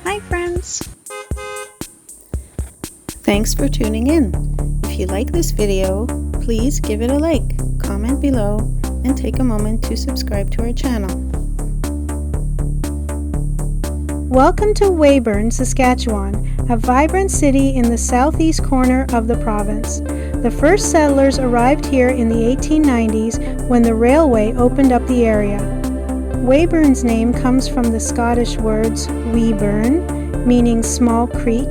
Hi friends! Thanks for tuning in. If you like this video, please give it a like, comment below, and take a moment to subscribe to our channel. Welcome to Weyburn, Saskatchewan, a vibrant city in the southeast corner of the province. The first settlers arrived here in the 1890s when the railway opened up the area. Weyburn's name comes from the Scottish words Weyburn, meaning small creek,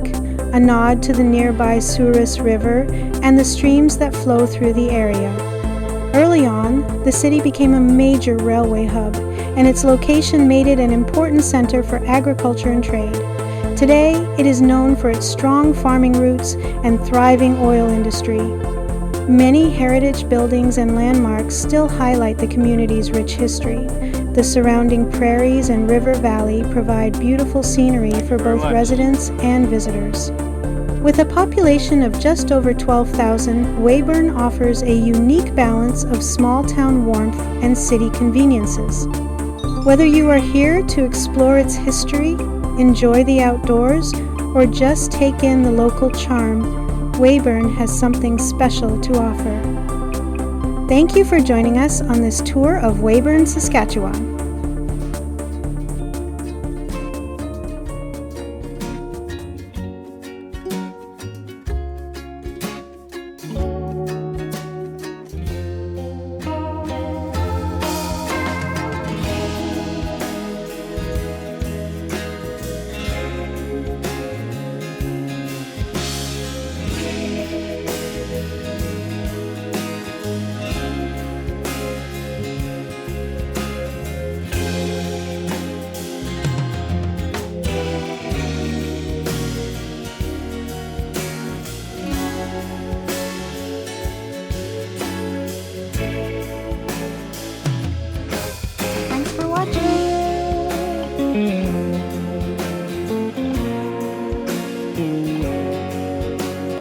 a nod to the nearby Souris River and the streams that flow through the area. Early on, the city became a major railway hub, and its location made it an important center for agriculture and trade. Today, it is known for its strong farming roots and thriving oil industry. Many heritage buildings and landmarks still highlight the community's rich history. The surrounding prairies and river valley provide beautiful scenery for both residents and visitors. With a population of just over 12,000, Weyburn offers a unique balance of small-town warmth and city conveniences. Whether you are here to explore its history, enjoy the outdoors, or just take in the local charm, Weyburn has something special to offer. Thank you for joining us on this tour of Weyburn, Saskatchewan.